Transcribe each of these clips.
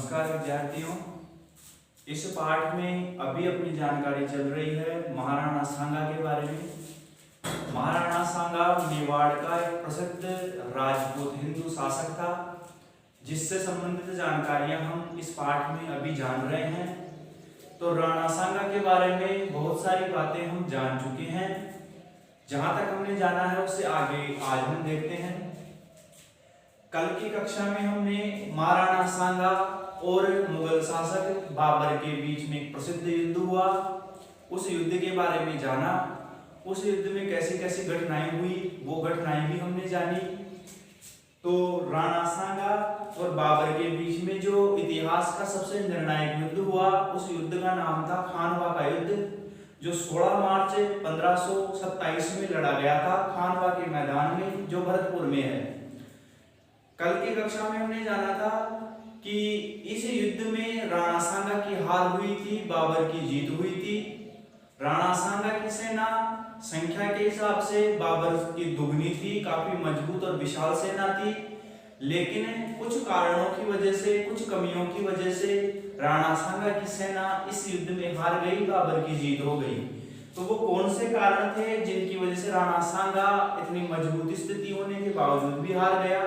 नमस्कार विद्यार्थियों। इस पाठ में अभी अपनी जानकारी चल रही है महाराणा सांगा के बारे में। महाराणा सांगा मेवाड़ का एक प्रसिद्ध राजपूत हिंदू शासक था, जिससे संबंधित जानकारियां हम इस पाठ में अभी जान रहे हैं। तो राणा सांगा के बारे में बहुत सारी बातें हम जान चुके हैं। जहां तक हमने जाना है उससे आगे आज हम देखते हैं। कल की कक्षा में हमने महाराणा सांगा और मुगल शासक बाबर के बीच में एक प्रसिद्ध युद्ध हुआ, उस युद्ध के बारे में जाना। उस युद्ध में कैसी कैसी घटनाएं हुई वो घटनाएं भी हमने जानी। तो राणा सांगा और बाबर के बीच में जो इतिहास का सबसे निर्णायक युद्ध हुआ, उस युद्ध का नाम था खानवा का युद्ध, जो 16 मार्च 1527 में लड़ा गया था खानवा के मैदान में, जो भरतपुर में है। कल की कक्षा में हमने जाना था कि इस युद्ध में राणा सांगा की हार हुई थी, बाबर की जीत हुई थी। राणा सांगा की सेना संख्या के हिसाब से बाबर की दुगनी थी, काफी मजबूत और विशाल सेना थी। लेकिन कुछ कारणों की वजह से, कुछ कमियों की वजह से राणा सांगा की सेना इस युद्ध में हार गई, बाबर की जीत हो गई। तो वो कौन से कारण थे जिनकी वजह से राणा सांगा इतनी मजबूत स्थिति होने के बावजूद भी हार गया,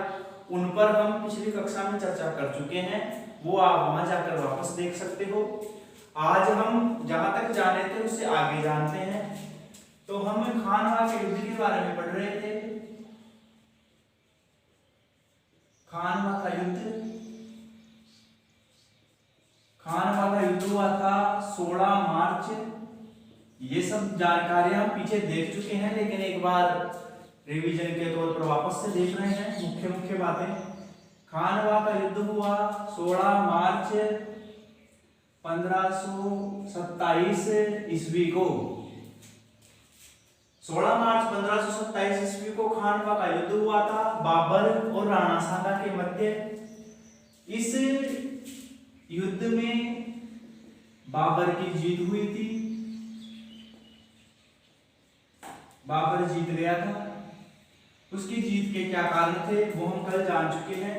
उन पर हम पिछली कक्षा में चर्चा कर चुके हैं। वो आप वहां जाकर वापस देख सकते हो। आज हम जहां तक जाने थे उससे आगे जानते हैं। तो हम खानवा के युद्ध के बारे में पढ़ रहे थे। खानवा का युद्ध हुआ था 16 मार्च। ये सब जानकारियां हम पीछे देख चुके हैं, लेकिन एक बार रिवीजन के तौर पर वापस से देख रहे हैं मुख्य बातें। खानवा का युद्ध हुआ 16 मार्च 1527 ईस्वी को। 16 मार्च 1527 ईस्वी को खानवा का युद्ध हुआ था बाबर और राणा सांगा के मध्य। इस युद्ध में बाबर की जीत हुई थी, बाबर जीत गया था। उसकी जीत के क्या कारण थे वो हम कल जान चुके हैं।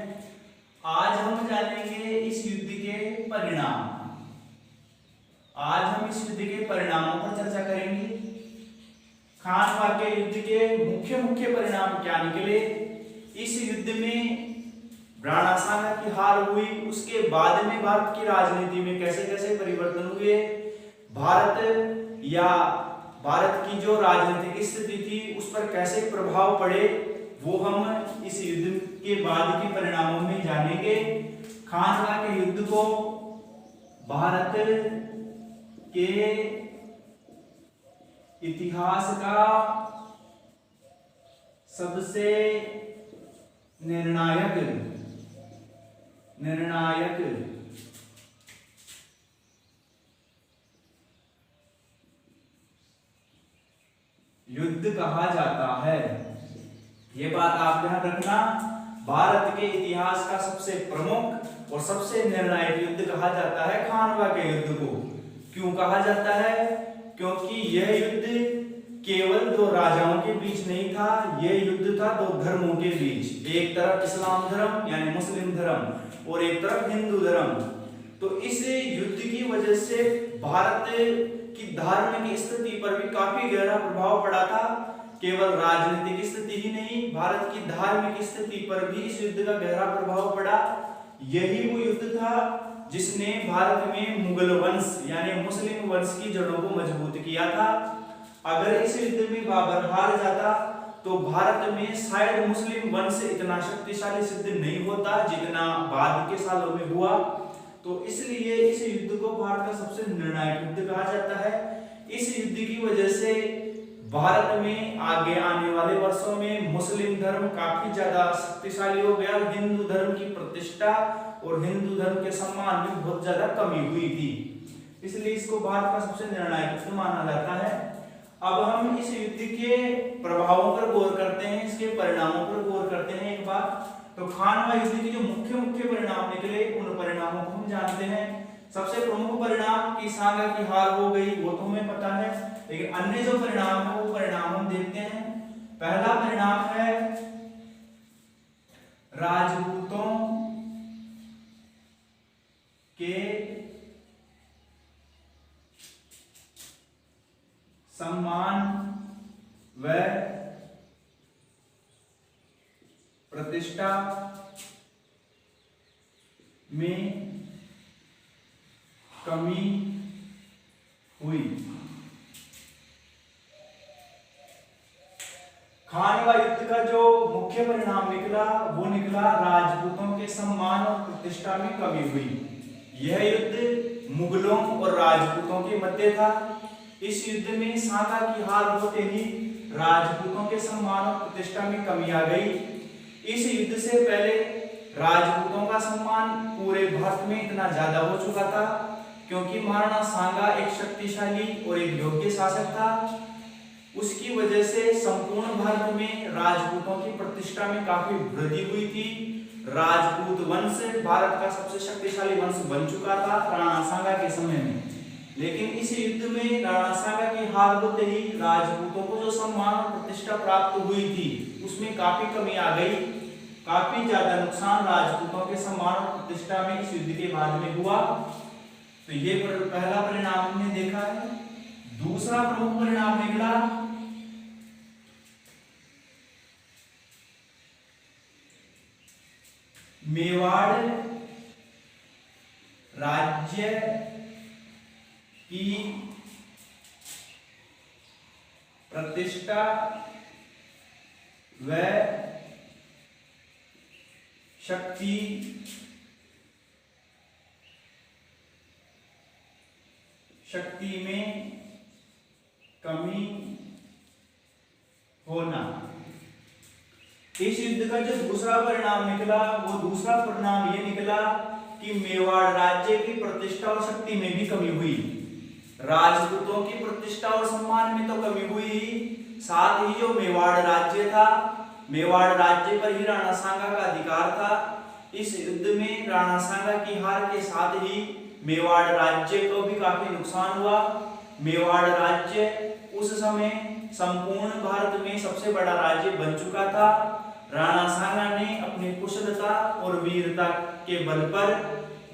आज हम जानेंगे इस युद्ध के परिणाम। आज हम इस युद्ध के परिणामों पर चर्चा करेंगे। खानवा के युद्ध के मुख्य परिणाम क्या निकले, इस युद्ध में राणा सांगा की हार हुई, उसके बाद में भारत की राजनीति में कैसे कैसे परिवर्तन हुए, भारत की जो राजनीतिक स्थिति थी उस पर कैसे प्रभाव पड़े, वो हम इस युद्ध के बाद के परिणामों में जानेंगे। खानवा के युद्ध को भारत के इतिहास का सबसे निर्णायक युद्ध कहा जाता है। ये बात आप ध्यान रखना, भारत के इतिहास का सबसे प्रमुख और सबसे निर्णायक युद्ध कहा जाता है खानवा के युद्ध को। क्यों कहा जाता है? क्योंकि यह युद्ध केवल दो राजाओं के बीच नहीं था, यह युद्ध था दो धर्मों के बीच। एक तरफ इस्लाम धर्म यानी मुस्लिम धर्म और एक तरफ हिंदू धर्म। तो इस युद्ध की वजह से भारत की धार्मिक स्थिति पर भी काफी गहरा प्रभाव पड़ा था। केवल राजनीतिक स्थिति ही नहीं, भारत की धार्मिक स्थिति पर भी इस युद्ध का गहरा प्रभाव पड़ा। यही वो युद्ध था जिसने भारत में मुगल वंश यानी मुस्लिम वंश की जड़ों को मजबूत किया था। अगर इस युद्ध में बाबर हार जाता तो भारत में शायद मुस्लिम वंश इतना शक्तिशाली सिद्ध नहीं होता जितना बाद के सालों में हुआ। तो इसलिए इस युद्ध को भारत का सबसे निर्णायक युद्ध कहा जाता है। इस युद्ध की वजह से भारत में आगे आने वाले वर्षों में मुस्लिम धर्म काफी ज्यादा शक्तिशाली हो गया। हिंदू धर्म की प्रतिष्ठा और हिंदू धर्म के सम्मान में बहुत ज्यादा कमी हुई थी, इसलिए इसको भारत का सबसे निर्णायक युद्ध माना जाता है। अब हम इस युद्ध के प्रभावों पर गौर करते हैं, इसके परिणामों पर गौर करते हैं एक बार। तो खानवा युद्ध के जो मुख्य परिणाम निकले उन परिणामों को हम जानते हैं। सबसे प्रमुख परिणाम कि सांगा की हार हो गई, वो तो हमें पता है, लेकिन अन्य जो परिणाम है वो परिणाम हम देखते हैं। पहला परिणाम है राजपूतों के सम्मान व प्रतिष्ठा में कमी हुई। खानवा युद्ध का जो मुख्य परिणाम निकला वो निकला राजपूतों के सम्मान और प्रतिष्ठा में कमी हुई। यह युद्ध मुगलों और राजपूतों के मध्य था। इस युद्ध में सांगा की हार होते ही राजपूतों के सम्मान और प्रतिष्ठा में कमी आ गई। इस युद्ध से पहले राजपूतों का सम्मान पूरे भारत में इतना ज्यादा हो चुका था क्योंकि महाराणा सांगा एक शक्तिशाली और एक योग्य शासक था। उसकी वजह से संपूर्ण भारत में राजपूतों की प्रतिष्ठा में काफी वृद्धि हुई थी। राजपूत वंश भारत का सबसे शक्तिशाली वंश बन चुका था राणा सांगा के समय में। लेकिन इस युद्ध में राणा सांगा की हार होते ही राजपूतों को जो सम्मान और प्रतिष्ठा प्राप्त हुई थी उसमें काफी कमी आ गई। काफी ज्यादा नुकसान राजपूतों के सम्मान और प्रतिष्ठा में इस युद्ध के बाद में हुआ। तो ये पहला परिणाम हमने देखा है। दूसरा प्रमुख परिणाम निकला मेवाड़ राज्य की प्रतिष्ठा व शक्ति में कमी होना। इस युद्ध का जो दूसरा परिणाम निकला वो दूसरा परिणाम ये निकला कि मेवाड़ राज्य की प्रतिष्ठा और शक्ति में भी कमी हुई। राजपूतों की प्रतिष्ठा और सम्मान में तो कमी हुई, साथ ही जो मेवाड़ राज्य था, मेवाड़ राज्य पर ही राणा सांगा का अधिकार था। इस युद्ध में राणा सांगा की हार के साथ ही मेवाड़ राज्य को भी काफी नुकसान हुआ। मेवाड़ राज्य उस समय संपूर्ण भारत में सबसे बड़ा राज्य बन चुका था। राणा सांगा ने अपनी कुशलता और वीरता के बल पर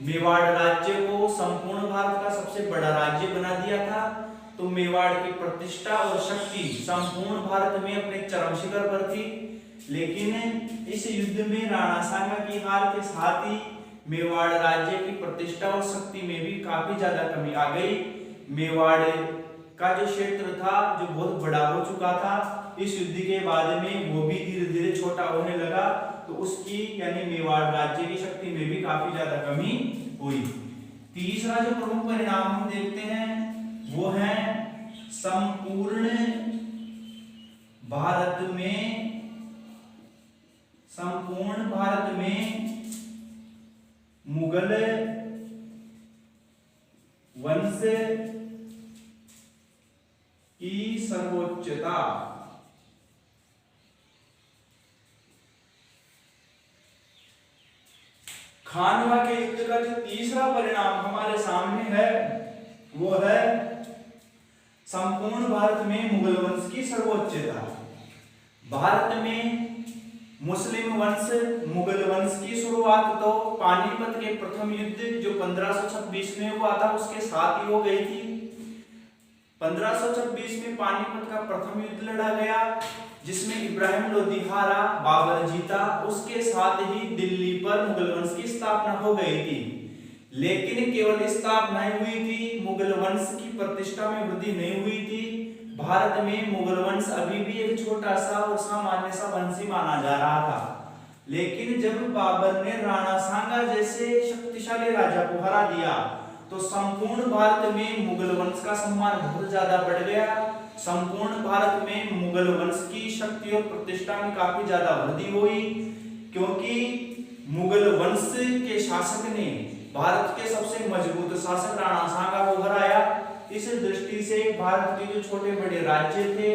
मेवाड़ राज्य को संपूर्ण भारत का सबसे बड़ा राज्य बना दिया था। तो मेवाड़ की प्रतिष्ठा और शक्ति संपूर्ण भारत में अपने चरम शिखर पर थी। लेकिन इस युद्ध में राणा सांगा की हार के साथ ही मेवाड़ राज्य की प्रतिष्ठा और शक्ति में भी काफी ज्यादा कमी आ गई। मेवाड़ का जो क्षेत्र था जो बहुत बड़ा हो चुका था, इस युद्ध के बाद में वो भी धीरे धीरे छोटा होने लगा। तो उसकी यानी मेवाड़ राज्य की शक्ति में भी काफी ज्यादा कमी हुई। तीसरा जो प्रमुख परिणाम हम देखते हैं वो है संपूर्ण भारत में मुगल वंश की सर्वोच्चता। खानवा के युद्ध का जो तीसरा परिणाम हमारे सामने है वो है संपूर्ण भारत में मुगल वंश की सर्वोच्चता। भारत में मुस्लिम वंश मुगल वंश की शुरुआत तो पानीपत के प्रथम युद्ध जो 1526 में हुआ था उसके साथ ही हो गई थी। 1526 में पानीपत का प्रथम युद्ध लड़ा गया जिसमें इब्राहिम लोदी हारा, बाबर जीता। उसके साथ ही दिल्ली पर मुगल वंश की स्थापना हो गई थी। लेकिन केवल स्थापना ही हुई थी, मुगल वंश की प्रतिष्ठा में वृद्धि नहीं हुई थी। भारत में मुगल वंश अभी भी एक छोटा सा और सामान्य सा वंश ही माना जा रहा था। लेकिन जब बाबर ने राणा सांगा जैसे शक्तिशाली राजा को हरा दिया तो संपूर्ण भारत में मुगल वंश का सम्मान बहुत ज्यादा बढ़ गया। संपूर्ण भारत में मुगल वंश की शक्ति और प्रतिष्ठा में काफी ज्यादा वृद्धि हुई क्योंकि मुगल वंश के शासक ने भारत के सबसे मजबूत शासक राणा सांगा को हराया। इस दृष्टि से भारत के जो छोटे बड़े राज्य थे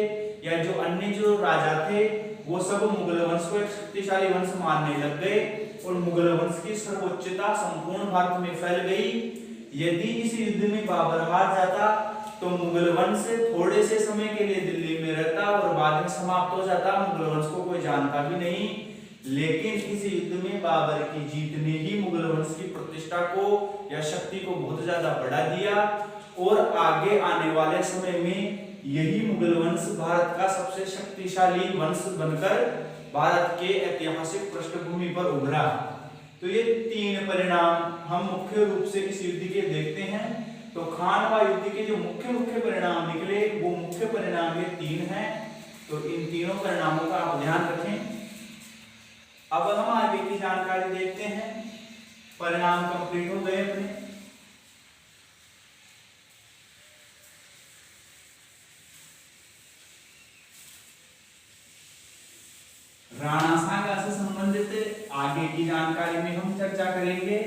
या जो अन्य जो राजा थे वो सब मुगल वंश को एक शक्तिशाली वंश मानने लग गए और मुगल वंश की सर्वोच्चता संपूर्ण भारत में फैल गई। यदि इस युद्ध में बाबर हार जाता तो मुगल वंश थोड़े से समय के लिए दिल्ली में रहता और बाद में समाप्त हो जाता। मुगल वंश को कोई जानता भी नहीं। लेकिन इस युद्ध में बाबर की जीत ने ही मुगल वंश की प्रतिष्ठा को या शक्ति को बहुत ज्यादा बढ़ा दिया और आगे आने वाले समय में यही मुगल वंश भारत का सबसे शक्तिशाली वंश बनकर भारत के ऐतिहासिक पृष्ठभूमि पर उभरा। तो ये तीन परिणाम हम मुख्य रूप से इस युद्ध के देखते हैं। तो खानवा युद्ध के जो मुख्य परिणाम निकले वो मुख्य परिणाम ये तीन हैं। तो इन तीनों परिणामों का आप ध्यान रखें। अब हम आगे की जानकारी देखते हैं। परिणाम कंप्लीट हो गए अपने। राणा सांगा से संबंधित आगे की जानकारी में हम चर्चा करेंगे।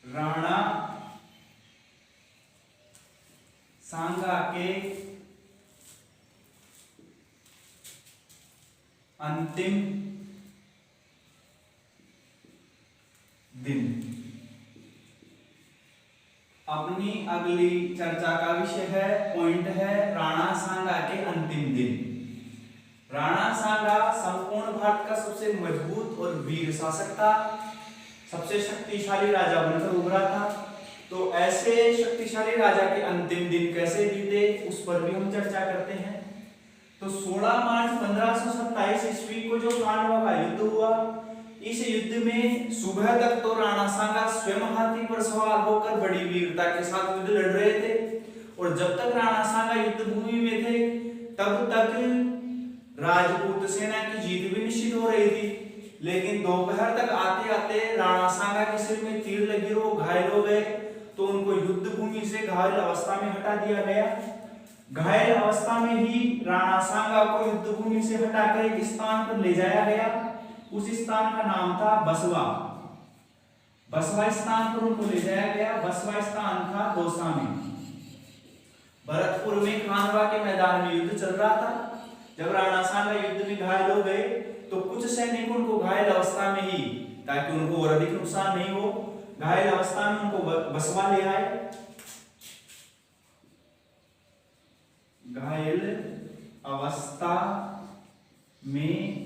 राणा सांगा के अंतिम दिन। अपनी अगली चर्चा का विषय है, पॉइंट है राणा सांगा के अंतिम दिन। राणा सांगा संपूर्ण भारत का सबसे मजबूत और वीर शासक था, सबसे शक्तिशाली राजा बनकर उभरा था। तो ऐसे शक्तिशाली राजा के अंतिम दिन कैसे बीते उस पर भी हम चर्चा करते हैं। तो 16 मार्च 1527 ईस्वी को जो खानवा का युद्ध हुआ, इस युद्ध में सुबह तक तो राणा सांगा स्वयं हाथी पर सवार होकर बड़ी वीरता के साथ युद्ध लड़ रहे थे और जब तक राणा सांगा युद्ध भूमि में थे तब तक राजपूत सेना की जीत भी निश्चित हो रही थी। लेकिन दोपहर तक आते आते राणा सांगा के सिर में तीर लगी और वो घायल हो गए। तो उनको युद्ध भूमि से घायल अवस्था में हटा दिया गया। घायल अवस्था में ही राणा सांगा को युद्ध भूमि से हटाकर एक स्थान पर ले जाया गया। उस स्थान का नाम था बसवा। बसवा स्थान पर उनको ले जाया गया। बसवा स्थान था दौसा में। भरतपुर में खानवा के मैदान में युद्ध चल रहा था। जब राणा सांगा युद्ध में घायल हो गए तो कुछ सैनिक उनको घायल अवस्था में ही, ताकि उनको और अधिक नुकसान नहीं हो, घायल अवस्था में उनको बसवा ले आए। घायल अवस्था में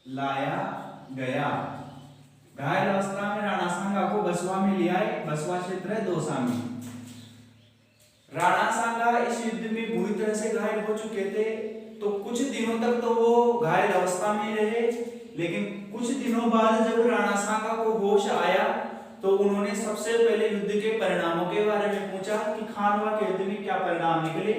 लाया गया। घायल अवस्था में राणा सांगा को बसवा में ले आए। बसवा क्षेत्र है दौसा में। राणा सांगा इस युद्ध में बुरी तरह से घायल हो चुके थे। तो कुछ दिनों तक तो वो घायल अवस्था में रहे, लेकिन कुछ दिनों बाद जब राणा सांगा को होश आया तो उन्होंने सबसे पहले युद्ध के परिणामों के बारे में पूछा कि खानवा के युद्ध में क्या परिणाम निकले।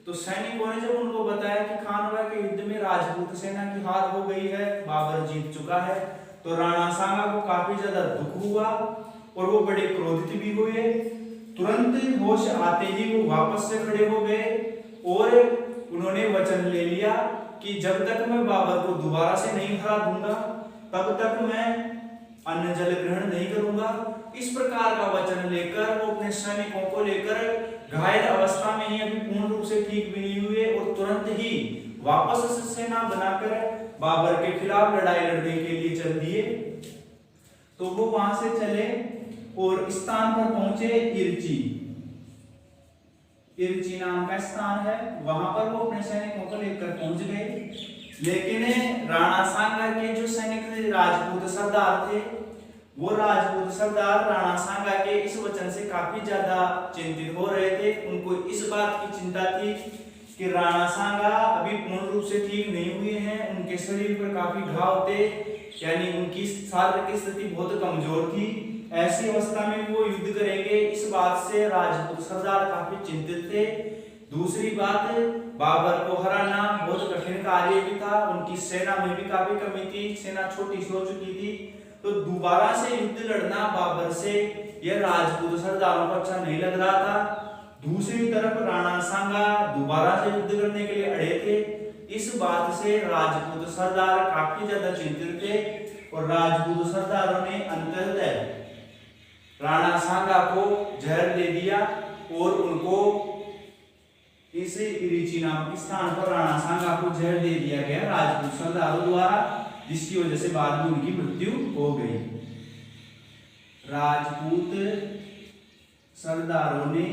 तो सैनिकों ने जब उनको बताया कि खानवा के युद्ध में राजपूत सेना की हार हो गई है, बाबर जीत चुका है, तो राणा सांगा को काफी ज्यादा दुख हुआ और वो बड़े क्रोधित भी हुए। तुरंत होश आते ही वो वापस से खड़े हो गए और उन्होंने वचन ले लिया कि जब तक मैं बाबर को दोबारा से नहीं हरा दूंगा तब तक मैं अन्न जल ग्रहण नहीं करूंगा। इस प्रकार का वचन लेकर वो अपने सैनिकों को लेकर घायल अवस्था में ही अभी पूर्ण रूप से ठीक भी नहीं हुए और तुरंत ही वापस से सेना बनाकर बाबर के खिलाफ लड़ाई लड़ने के लिए चल दिए। तो वो वहां से चले और स्थान पर पहुंचे इर्ची। इर्ची नाम का स्थान है, वहां पर वो अपने सैनिकों को लेकर पहुंच गए। लेकिन राणा सांगा के जो सैनिक राजपूत सरदार थे, वो राजपूत सरदार राणा सांगा के इस वचन से काफी ज्यादा चिंतित हो रहे थे। उनको इस बात की चिंता थी कि राणा सांगा अभी पूर्ण रूप से ठीक नहीं हुए हैं, उनके शरीर पर काफी घाव थे, यानी उनकी शारीरिक स्थिति बहुत कमजोर थी। ऐसी अवस्था में वो युद्ध करेंगे, इस बात से राजपूत सरदार काफी चिंतित थे। दूसरी बात, बाबर को हराना बहुत कठिन कार्य भी था, उनकी सेना में भी काफी कमी थी, सेना छोटी हो चुकी थी। तो दोबारा से युद्ध लड़ना बाबर से यह राजपूत सरदारों को अच्छा नहीं लग रहा था। दूसरी तरफ राणा सांगा दोबारा से युद्ध करने के लिए अड़े थे। इस बात से राजपूत सरदार काफी ज्यादा चिंतित थे और राजपूत सरदारों ने अंततः राणा सांगा को जहर दे दिया और उनको इस इरीची नाम के स्थान पर राणा सांगा को जहर दे दिया गया राजपूत सरदारों द्वारा, जिसकी वजह से बाद में उनकी मृत्यु हो गई। राजपूत सरदारों ने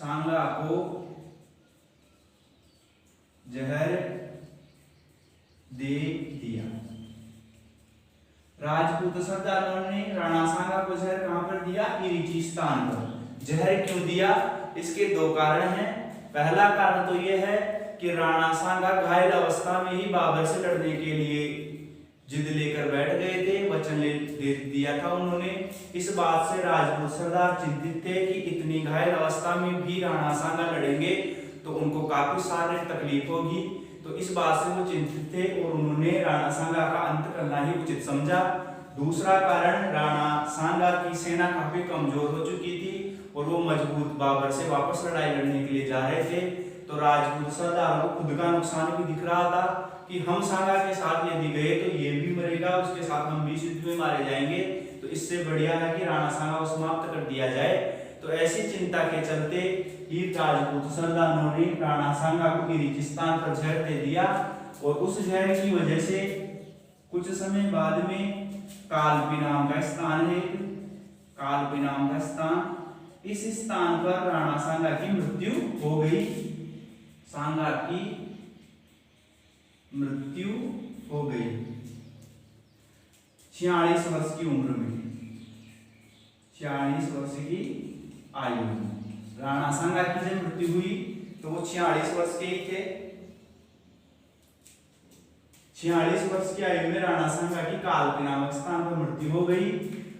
सांगा को जहर दे दिया। राजपूत सरदारों ने राणा सांगा को जहर कहां पर दिया? इरीची स्थान पर। जहर क्यों दिया? इसके दो कारण हैं। पहला कारण तो यह है कि राणा सांगा घायल अवस्था में ही बाबर से लड़ने के लिए जिद लेकर बैठ गए थे, वचन दे दिया था उन्होंने। इस बात से राजपूत सरदार चिंतित थे कि इतनी घायल अवस्था में भी राणा सांगा लड़ेंगे तो उनको काफी सारी तकलीफ होगी, तो इस बात से वो चिंतित थे और उन्होंने राणा सांगा का अंत करना ही उचित समझा। दूसरा कारण, राणा सांगा की सेना काफी कमजोर हो चुकी थी और वो मजबूत बाबर से वापस लड़ाई लड़ने के लिए जा रहे थे, तो राजपूत सरदारों को खुद का नुकसान भी दिख रहा था कि हम सांगा के साथ यदि गए तो ये भी मरेगा, उसके साथ हम भी युद्ध में मारे जाएंगे, तो इससे बढ़िया है कि राणा सांगा को समाप्त कर दिया जाए। तो ऐसी चिंता के चलते ही राजपूत सरदारों ने राणा सांगा को किर्गिस्तान पर जहर दे दिया और उस जहर की वजह से कुछ समय बाद में कालपी नाम का स्थान है, कालपी नाम का स्थान, इस स्थान पर राणा सांगा की मृत्यु हो गई। सांगा की मृत्यु हो गई 46 वर्ष की उम्र में, 46 वर्ष की आयु में राणा सांगा की जब मृत्यु हुई तो वो 46 वर्ष के ही थे। 46 वर्ष की आयु में राणा सांगा की कालपी नामक स्थान पर मृत्यु हो गई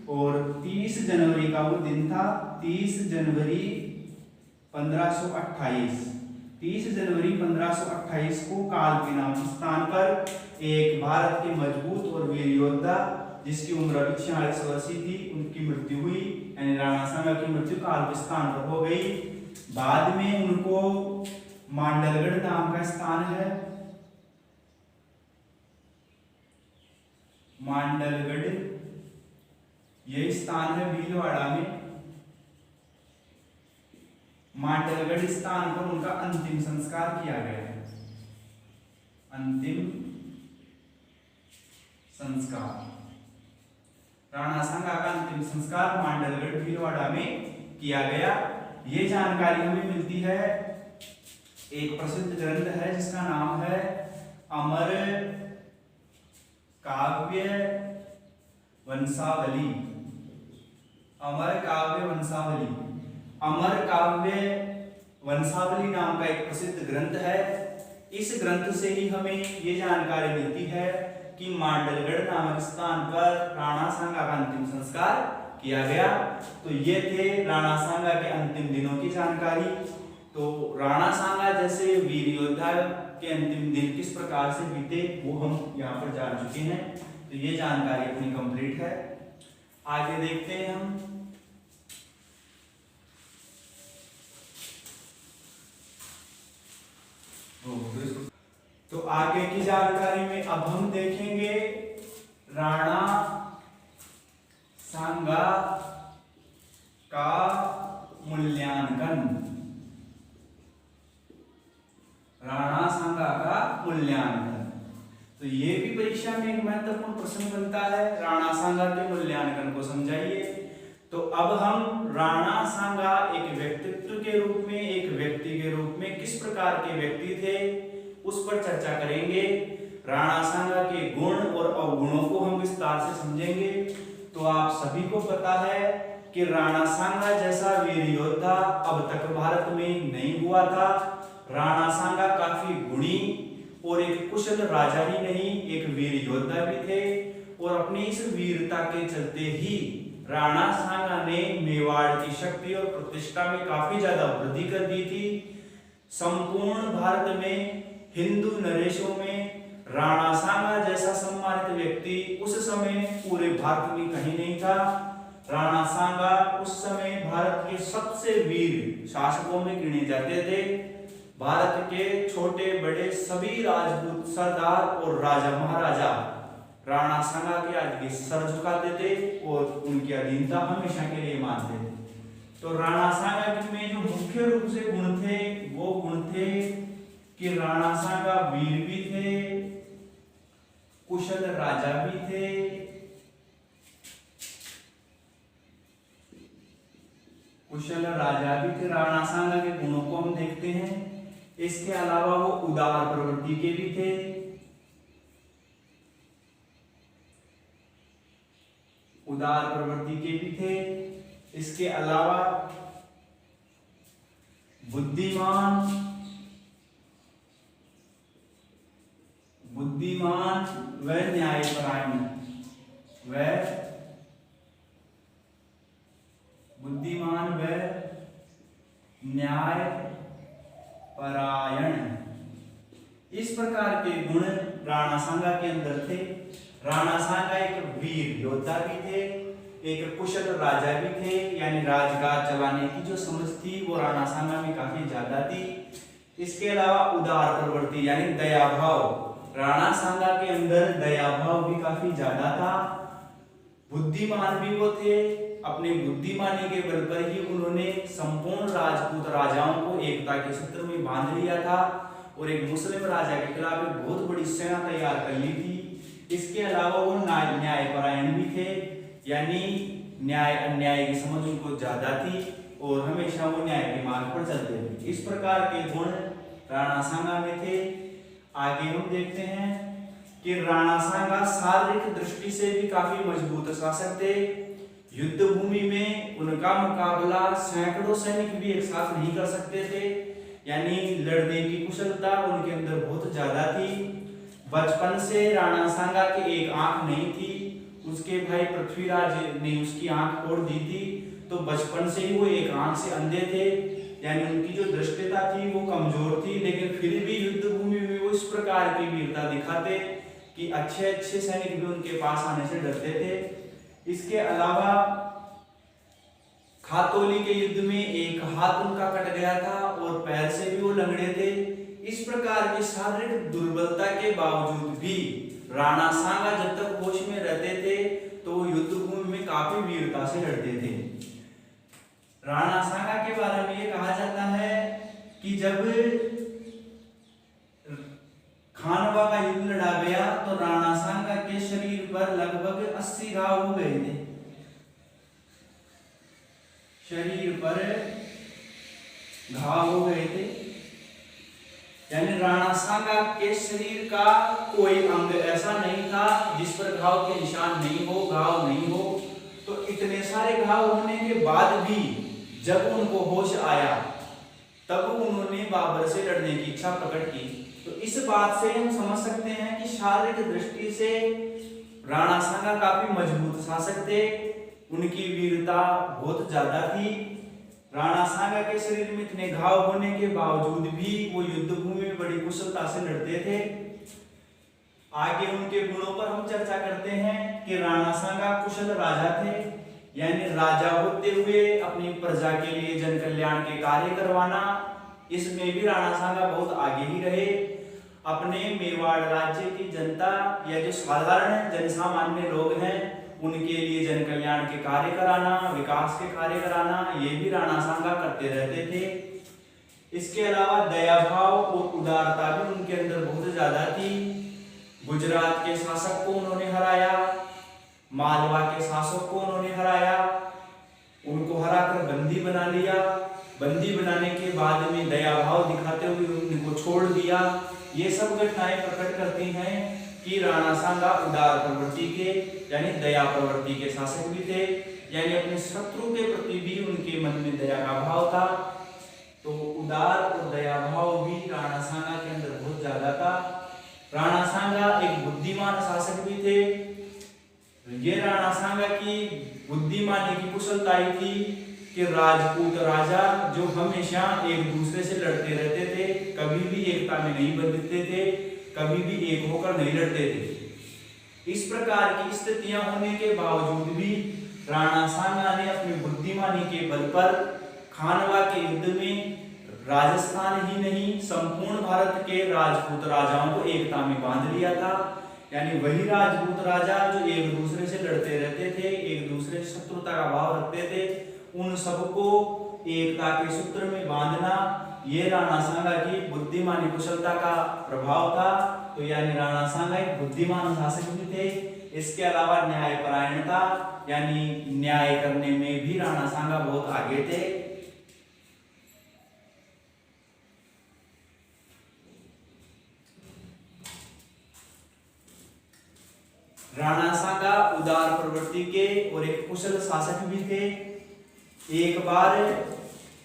और 30 जनवरी का वो दिन था, 30 जनवरी 1528, 30 जनवरी 1528 को कालपी नामक स्थान पर एक भारत के मजबूत और वीर योद्धा जिसकी उम्र अभी 46 वर्ष की थी, उनकी मृत्यु हुई, यानी राणा सांगा की मृत्यु कालपी स्थान पर हो गई। बाद में उनको मांडलगढ़ नाम का स्थान है, मांडलगढ़ यह स्थान है भीलवाड़ा में, मांडलगढ़ स्थान पर उनका अंतिम संस्कार किया गया है। अंतिम संस्कार, राणा सांगा का अंतिम संस्कार मांडलगढ़ भीलवाड़ा में किया गया। ये जानकारी हमें मिलती है, एक प्रसिद्ध ग्रंथ है जिसका नाम है अमर काव्य वंशावली, अमर काव्य वंशावली, अमर काव्य वंशावली नाम का एक प्रसिद्ध ग्रंथ है। इस ग्रंथ से ही हमें ये जानकारी मिलती है कि मांडलगढ़ नामक स्थान पर राणा सांगा का अंतिम संस्कार किया गया। तो ये थे राणा सांगा के अंतिम दिनों की जानकारी। तो राणा सांगा जैसे वीर योद्धा के अंतिम दिन किस प्रकार से बीते वो हम यहाँ पर जान चुके हैं, तो ये जानकारी अपनी कंप्लीट है। आगे देखते हैं हम। तो आगे की जानकारी में अब हम देखेंगे राणा सांगा का मूल्यांकन, राणा सांगा का मूल्यांकन। तो ये भी परीक्षा में एक महत्वपूर्ण प्रश्न बनता है, राणा सांगा के मूल्यांकन को समझाइए। तो अब हम राणा सांगा एक व्यक्तित्व के रूप में, एक व्यक्ति के रूप में किस प्रकार के व्यक्ति थे उस पर चर्चा करेंगे। राणा सांगा के गुण और अवगुणों को हम विस्तार से समझेंगे। तो आप सभी को पता है कि राणा सांगा जैसा वीर योद्धा अब तक भारत में नहीं हुआ था। राणा सांगा काफी गुणी और एक कुशल राजा ही नहीं, एक वीर योद्धा भी थे और अपनी इस वीरता के चलते ही राणा सांगा ने मेवाड़ की शक्ति और प्रतिष्ठा में काफी ज्यादा वृद्धि कर दी थी। संपूर्ण भारत में हिंदू नरेशों में राणा सांगा जैसा सम्मानित व्यक्ति उस समय पूरे भारत में कहीं नहीं था। राणा सांगा उस समय भारत के सबसे वीर शासकों में गिने जाते थे। भारत के छोटे बड़े सभी राजपूत सरदार और राजा महाराजा राणा सांगा के आगे सर झुकाते थे और उनकी अधीनता हमेशा के लिए मानते थे। तो राणा सांगा में जो मुख्य रूप से गुण थे वो गुण थे कि राणा सांगा वीर भी थे, कुशल राजा भी थे, कुशल राजा भी थे। राणा सांगा के गुणों को हम देखते हैं। इसके अलावा वो उदार प्रवृत्ति के भी थे। उदार प्रवृत्ति के भी थे। इसके अलावा बुद्धिमान व न्यायपरायण इस प्रकार के गुण राणा सांगा के अंदर थे। राणा सांगा एक वीर योद्धा भी थे, एक कुशल राजा भी थे, यानी राजगाद चलाने की जो समझ थी वो राणा सांगा में काफी ज्यादा थी। इसके अलावा उदार प्रवृत्ति यानी दया भाव, राणा सांगा के अंदर दया भाव भी काफी ज्यादा था। बुद्धिमान भी वो थे। अपने बुद्धिमानी के बल पर ही उन्होंने संपूर्ण राजपूत राजाओं को एकता के सूत्र में बांध लिया था और एक मुस्लिम राजा के खिलाफ एक बहुत बड़ी सेना तैयार कर ली थी। इसके अलावा वो न्यायपरायण भी थे, यानी न्याय अन्याय की समझ उनको ज्यादा थी और हमेशा वो न्याय के मार्ग पर चलते थे। इस प्रकार के गुण राणा सांगा में थे। आगे हम देखते हैं कि राणा सांगा शारीरिक दृष्टि से भी काफी मजबूत शासक थे। युद्ध भूमि में उनका मुकाबला सैकड़ों सैनिक भी एक साथ नहीं कर सकते थे, यानी लड़ने की कुशलता उनके अंदर बहुत ज्यादा थी। बचपन से राणा सांगा के एक आंख नहीं थी, उसके भाई पृथ्वीराज ने उसकी आंख फोड़ दी थी, तो बचपन से ही वो एक आंख से अंधे थे, यानी उनकी जो दृष्टिता थी वो कमजोर थी। लेकिन फिर भी युद्ध भूमि में वो इस प्रकार की वीरता दिखाते कि अच्छे अच्छे सैनिक भी उनके पास आने से डरते थे। इसके अलावा खातोली के युद्ध में एक हाथ उनका कट गया था और पैर से भी वो लंगड़े थे। इस प्रकार की शारीरिक दुर्बलता के बावजूद भी राणा सांगा जब तक होश में रहते थे तो युद्ध भूमि में काफी वीरता से लड़ते थे। राणा सांगा के बारे में ये कहा जाता है कि जब खानवा का युद्ध लड़ा गया तो राणा सांगा के शरीर पर लगभग 80 घाव हो गए थे। शरीर पर घाव हो गए थे, यानी राणा सांगा के शरीर का कोई अंग ऐसा नहीं था जिस पर घाव के निशान नहीं हो, घाव नहीं हो। तो इतने सारे घाव होने के बाद भी जब उनको होश आया तब उन्होंने बाबर से लड़ने की इच्छा प्रकट की। तो इस बात से हम समझ सकते हैं कि शारीरिक दृष्टि से राणा सांगा काफी मजबूत शासक थे, उनकी वीरता बहुत ज्यादा थी। राणा सांगा के शरीर में इतने घाव होने के बावजूद भी वो युद्ध भूमि में बड़ी कुशलता से लड़ते थे। आगे उनके गुणों पर हम चर्चा करते हैं कि राणा सांगा कुशल राजा थे, यानी राजा होते हुए अपनी प्रजा के लिए जन कल्याण के कार्य करवाना, इसमें भी राणा सांगा बहुत आगे ही रहे। अपने मेवाड़ राज्य की जनता या जो साधारण जनसामान्य लोग हैं उनके लिए जन कल्याण के कार्य कराना, विकास के कार्य कराना, ये भी राणा सांगा करते रहते थे। इसके अलावा दया भाव और उदारता भी उनके अंदर बहुत ज्यादा थी। गुजरात के शासक को उन्होंने हराया, मालवा के शासक को उन्होंने हराया, उनको हराकर बंदी बना लिया। बंदी बनाने के बाद में दया भाव दिखाते हुए उनको छोड़ दिया। ये सब घटनाएं प्रकट करती हैं कि राणा सांगा उदार प्रवृत्ति के यानी दया प्रवृत्ति के शासक भी थे, यानी अपने शत्रु के प्रति भी उनके मन में दया का भाव था। तो उदार और दया भाव भी राणा सांगा के अंदर बहुत ज्यादा था। राणा सांगा एक बुद्धिमान शासक भी थे। ये राणा सांगा की बुद्धिमानी की कुशलता ही थी कि राजपूत राजा जो हमेशा एक दूसरे से लड़ते रहते थे, कभी भी एकता में नहीं बंधते थे, कभी भी एक होकर नहीं लड़ते थे। इस प्रकार की स्थितियां होने के बावजूद भी राणा सांगा ने अपनी बुद्धिमानी के बल पर खानवा के युद्ध में राजस्थान ही नहीं संपूर्ण भारत के राजपूत राजाओं को एकता में बांध लिया था। यानी वही राजपूत राजा जो एक दूसरे से लड़ते रहते थे, एक दूसरे से शत्रुता का भाव रखते थे, उन सबको एकता के सूत्र में बांधना ये राणा सांगा की बुद्धिमानी कुशलता का प्रभाव था। तो यानी राणा सांगा एक बुद्धिमान शासक भी थे। इसके अलावा न्यायपरायणता यानी न्याय करने में भी राणा सांगा बहुत आगे थे। राणा सांगा उदार प्रवृत्ति के और एक कुशल शासक भी थे। एक बार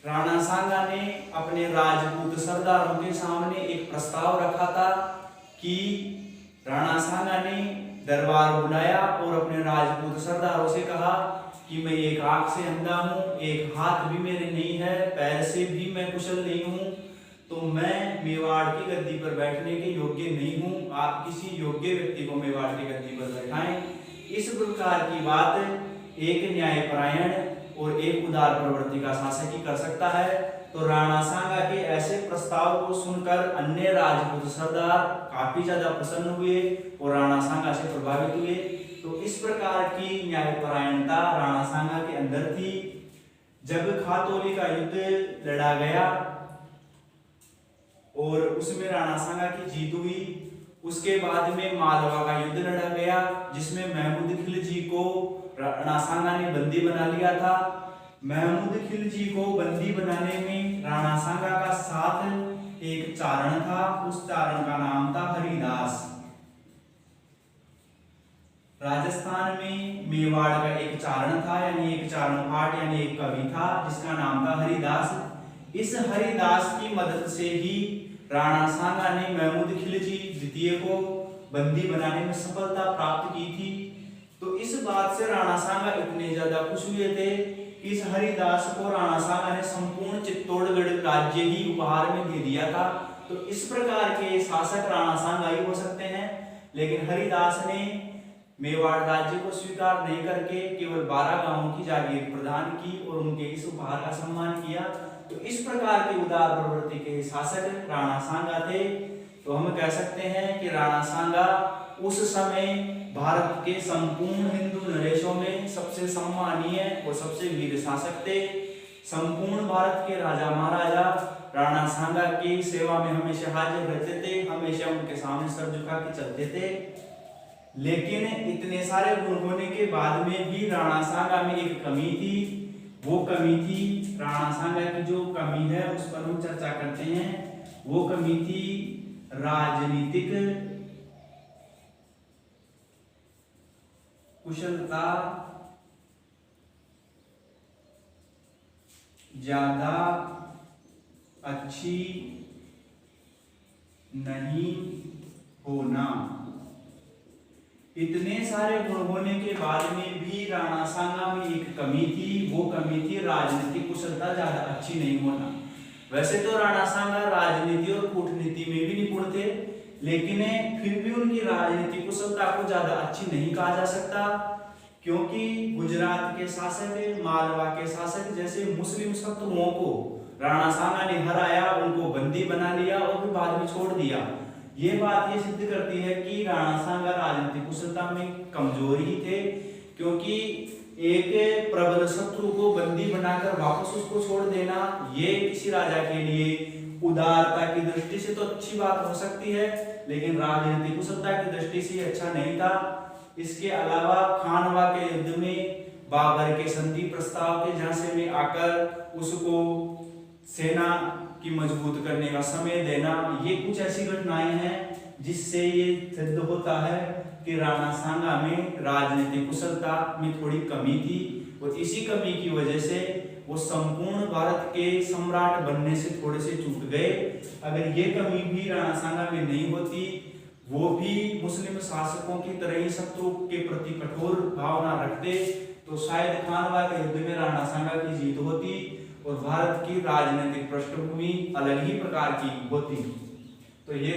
राणा सांगा ने अपने राजपूत सरदारों के सामने एक प्रस्ताव रखा था कि राणा सांगा ने दरबार बुलाया और अपने राजपूत सरदारों से कहा कि मैं एक आंख से अंधा हूँ, एक हाथ भी मेरे नहीं है, पैर से भी मैं कुशल नहीं हूँ, तो मैं मेवाड़ की गद्दी पर बैठने के योग्य नहीं हूँ। आप किसी योग्य व्यक्ति को मेवाड़ की गद्दी पर बैठाएं। इस प्रकार की बात एक न्यायपरायण और एक उदार प्रवृत्ति का शासक ही कर सकता है। तो राणा सांगा के ऐसे प्रस्ताव को सुनकर अन्य राजपूत सरदार काफी ज्यादा प्रसन्न हुए और राणा सांगा से प्रभावित हुए। तो इस प्रकार की न्यायपरायणता राणा सांगा के अंदर थी। जब खातौली का युद्ध लड़ा गया और उसमें राणा सांगा की जीत हुई, उसके बाद में मालवा का युद्ध लड़ा गया जिसमें महमूद खिलजी को राणा सांगा ने बंदी बना लिया था। महमूद खिलजी को बंदी बनाने में राणा सांगा का साथ एक चारण था, उस चारण का नाम था हरिदास। राजस्थान में मेवाड़ का एक चारण था, यानी एक चारण पाठ यानी एक कवि था जिसका नाम था हरिदास। इस हरिदास की मदद से ही राणा सांगा ने महमूद खिलजी द्वितीय को बंदी बनाने में सफलता प्राप्त की थी। तो इस बात से राणा सांगा इतने ज्यादा खुश हुए थे कि इस हरिदास को राणा सांगा ने संपूर्ण चित्तौड़गढ़ राज्य ही उपहार में दे दिया था। तो इस प्रकार के शासक राणा सांगा ही हो सकते हैं। लेकिन हरिदास ने मेवाड़ राज्य को स्वीकार नहीं करके केवल 12 गांवों की जागीर प्रदान की और उनके इस उपहार का सम्मान किया। तो इस प्रकार के उदार प्रवृत्ति के शासक राणा सांगा थे। तो हम कह सकते हैं कि राणा सांगा उस समय भारत के संपूर्ण हिंदू नरेशों में सबसे सम्मानीय और सबसे वीर शासक थे। संपूर्ण भारत के राजा महाराजा राणा सांगा की सेवा में हमेशा हाजिर रहते थे, हमेशा उनके सामने सर झुका के चलते थे। लेकिन इतने सारे गुण होने के बाद में भी राणा सांगा में एक कमी थी। वो कमी थी, राणा सांगा की जो कमी है उस पर हम चर्चा करते हैं। वो कमी थी राजनीतिक कुशलता ज्यादा अच्छी नहीं होना। इतने सारे गुण होने के बाद में भी राणा सांगा में एक कमी थी। वो कमी थी राजनीतिक कुशलता ज्यादा अच्छी नहीं होना। वैसे तो राणा सांगा राजनीति और कूटनीति में भी निपुण थे, लेकिन फिर भी उनकी राजनीतिक कुशलता को ज्यादा अच्छी नहीं कहा जा सकता, क्योंकि गुजरात के शासक, मालवा के शासक जैसे मुस्लिम शत्रुओं को राणा सांगा ने हराया, उनको बंदी बना लिया और फिर बाद में छोड़ दिया। ये बात ये सिद्ध करती है कि राणा सांगा राजनीतिक कुशलता में कमजोर ही थे, क्योंकि एक प्रबल शत्रु को बंदी बनाकर वापस उसको छोड़ देना ये किसी राजा के लिए उदारता की दृष्टि से तो अच्छी बात हो सकती है, लेकिन राजनीतिक कुशलता की दृष्टि से अच्छा नहीं था। इसके अलावा खानवा के युद्ध में बाबर के संधि प्रस्ताव के झांसे में आकर उसको सेना की मजबूत करने का समय देना, ये कुछ ऐसी घटनाएं हैं जिससे ये सिद्ध होता है कि राणा सांगा में राजनीतिक कुशलता में थोड़ी कमी थी और इसी कमी की वजह से वो संपूर्ण भारत के सम्राट बनने से थोड़े से चूक गए। अगर ये कमी भी राणा सांगा में नहीं होती, वो भी मुस्लिम शासकों की तरह ही शत्रु के प्रति कठोर भावना रखते, तो शायद खानवा के युद्ध में राणा सांगा की जीत होती और भारत की राजनीतिक पृष्ठभूमि अलग ही प्रकार की होती। तो ये